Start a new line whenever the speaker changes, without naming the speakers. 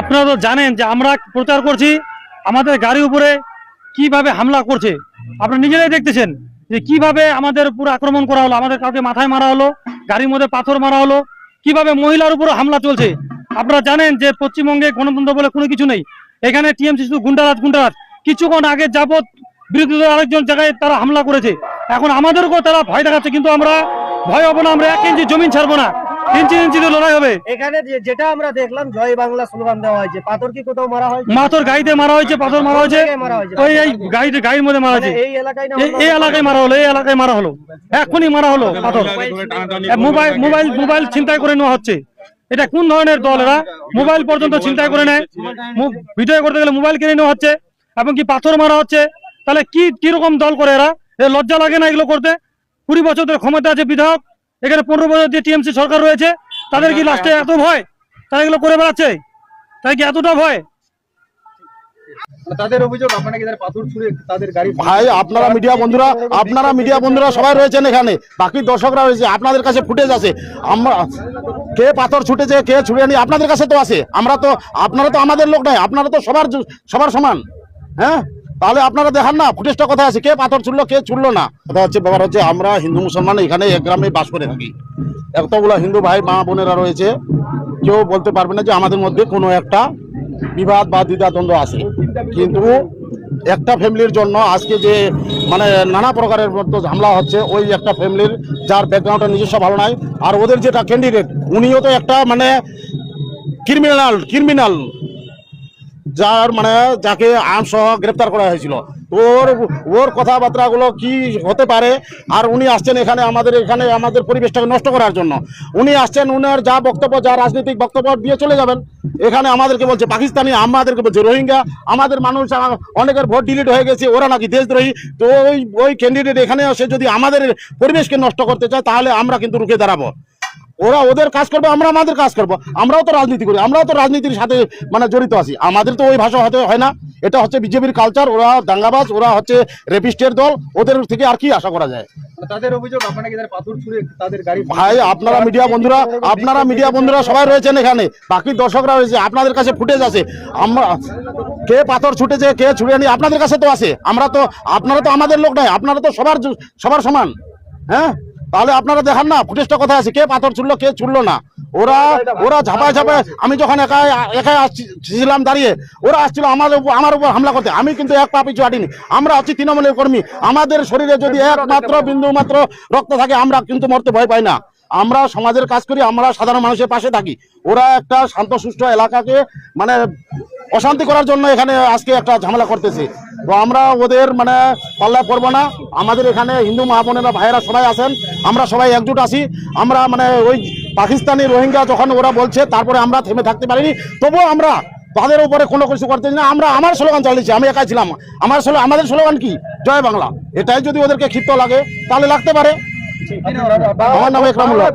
আপনারা তো জানেন যে আমরা প্রচার করছি, আমাদের গাড়ির উপরে কিভাবে হামলা করছে আপনারা নিজেরাই দেখতেছেন যে কিভাবে আমাদের উপর আক্রমণ করা হলো, আমাদের কাউকে মাথায় মারা হলো, গাড়ির মধ্যে পাথর মারা হলো, কিভাবে মহিলার উপর হামলা চলছে। আপনারা জানেন যে পশ্চিমবঙ্গে গণতন্ত্র বলে কোনো কিছু নেই, এখানে টিএমসি শুধু গুন্ডারাজ। কিছুক্ষণ আগে যাবৎ বিরোধী দলের আরেকজন জায়গায় তারা হামলা করেছে, এখন আমাদেরকেও তারা ভয় দেখাচ্ছে, কিন্তু আমরা ভয় হবো না, আমরা 1 ইঞ্চি জমিন ছাড়বো না, ইঞ্চিতে লড়াই হবে।
এখানে যেটা আমরা দেখলাম জয় বাংলা স্লোগান দেওয়া হয়েছে, পাথর কি কোথাও মারা হয়েছে?
মাথর গাড়িতে মারা হয়েছে, পাথর মারা হয়েছে, ওই এই গাড়ির মধ্যে মারা হয়েছে,
এই এলাকায় না
এই এলাকায় মারা হলো, এই এলাকায় মারা হলো, এখনই মারা হলো পাথর। মোবাইল ছিনতাই করে নেওয়া হচ্ছে। এটা কোন ধরনের দল? এরা মোবাইল পর্যন্ত ছিনতাই করে নেয়, ভিডিও করতে গেলে মোবাইল কিনে নেওয়া হচ্ছে এবং কি পাথর মারা হচ্ছে। তাহলে কিরকম দল করে এরা? লজ্জা লাগে না এগুলো করতে? 20 বছর ধরে ক্ষমতা আছে বিধায়ক, এখানে 15 বছর দিয়ে টিএমসি সরকার রয়েছে, তাদের কি লাস্টে এত ভয়? তারা এগুলো করে বেড়াচ্ছে, তাই কি এতটা ভয়?
তাদের অভিযোগ আপনারা কি পাথর ছুঁড়ে তাদের গাড়ি
ভাই আপনারা মিডিয়া বন্ধুরা সবাই রয়েছেন এখানে, বাকি দর্শকরা রয়েছে, আপনাদের কাছে ফুটেজ আছে, আমরা কে পাথর ছুটেছে কে ছুড়ে নি আপনাদের কাছে তো আছে। আপনারা তো আমাদের লোক নাই, আপনারা তো সবার সমান। হ্যাঁ, তাহলে আপনারা দেখান না ফুটেজটা কোথায় আছে, কে পাথর ছুড়লো কে ছুড়লো না। কথা হচ্ছে ব্যাপার হচ্ছে আমরা হিন্দু মুসলমান এখানে এক গ্রামে বাস করে থাকি, এতগুলো হিন্দু ভাই মা বোনেরা রয়েছে, কেউ বলতে পারবে না যে আমাদের মধ্যে কোনো একটা বিবাদ বা দ্বিধাদ্বন্দ্ব আছে। কিন্তু একটা ফ্যামিলির জন্য আজকে যে মানে নানা প্রকারের মতো ঝামেলা হচ্ছে, ওই একটা ফ্যামিলির যার ব্যাকগ্রাউন্ডটা নিজস্ব ভালো নাই, আর ওদের যেটা ক্যান্ডিডেট উনিও তো একটা মানে ক্রিমিনাল যার মানে যাকে আইনসহ গ্রেপ্তার করা হয়েছিল, ওর কথাবার্তাগুলো কি হতে পারে। আর উনি আসছেন আমাদের পরিবেশটাকে নষ্ট করার জন্য। উনি আসছেন, উনার যা বক্তব্য, যা রাজনৈতিক বক্তব্য দিয়ে চলে যাবেন। এখানে আমাদেরকে বলছে পাকিস্তানি, আমাদেরকে বলছে রোহিঙ্গা, আমাদের মানুষ অনেকের ভোট ডিলিট হয়ে গেছে, ওরা নাকি দেশদ্রোহী। তো ওই ক্যান্ডিডেট এখানে এসে যদি আমাদের পরিবেশকে নষ্ট করতে চায়, তাহলে আমরা কিন্তু রুখে দাঁড়াবো। ওরা ওদের কাজ করবে, আমরা আমাদের কাজ করবো। আমরাও তো রাজনীতি করি, আমরাও তো রাজনীতির সাথে মানে জড়িত আছি, আমাদের তো ওই ভাষা হতে হয় না। এটা হচ্ছে বিজেপির কালচার, ওরা দাঙ্গাবাজ, ওরা হচ্ছে রেপিস্টের দল, ওদের থেকে আর কি আশা করা যায়।
তাদের অভিযোগ আপনারা কি পাথর ছুঁড়ে তাদের গাড়ি
ভাই আপনারা মিডিয়া বন্ধুরা সবাই রয়েছেন এখানে, বাকি দর্শকরা রয়েছে, আপনাদের কাছে ফুটেজ আছে, আমরা কে পাথর ছুটেছে কে ছুড়ে নি আপনাদের কাছে তো আছে। আপনারা তো আমাদের লোক নাই, আপনারা তো সবার সমান। হ্যাঁ, তাহলে আপনারা দেখান না ফুটেজটা কোথায় আছে, কে পাথর ছুড়লো কে ছুড়লো না। ওরা ঝাপায় আমি যখন একাই আসছিলাম দাঁড়িয়ে, ওরা আসছিল আমার উপর হামলা করতে। আমি কিন্তু এক পা পিছু হাঁটিনি, আমরা হচ্ছি তৃণমূলের কর্মী। আমাদের শরীরে যদি একমাত্র বিন্দু মাত্র রক্ত থাকে, আমরা কিন্তু মরতে ভয় পাই না। আমরা সমাজের কাজ করি, আমরা সাধারণ মানুষের পাশে থাকি। ওরা একটা শান্ত সুষ্ঠু এলাকাকে মানে অশান্তি করার জন্য এখানে আজকে একটা ঝামেলা করতেছে। তো আমরা ওদের মানে পাল্লায় পড়বো না। আমাদের এখানে হিন্দু মা বোনেরা ভাইয়েরা সবাই আছেন, আমরা সবাই একজোট আছি। আমরা মানে ওই পাকিস্তানি রোহিঙ্গা যখন ওরা বলছে, তারপরে আমরা থেমে থাকতে পারিনি, তবুও আমরা তাদের উপরে কোনো কিছু করতে না। আমার স্লোগান চালিয়েছি, আমি একাই ছিলাম। আমাদের স্লোগান কি? জয় বাংলা। এটাই যদি ওদেরকে ক্ষিপ্ত লাগে তাহলে লাগতে পারে। আমার নাম একরামুল্লাহ।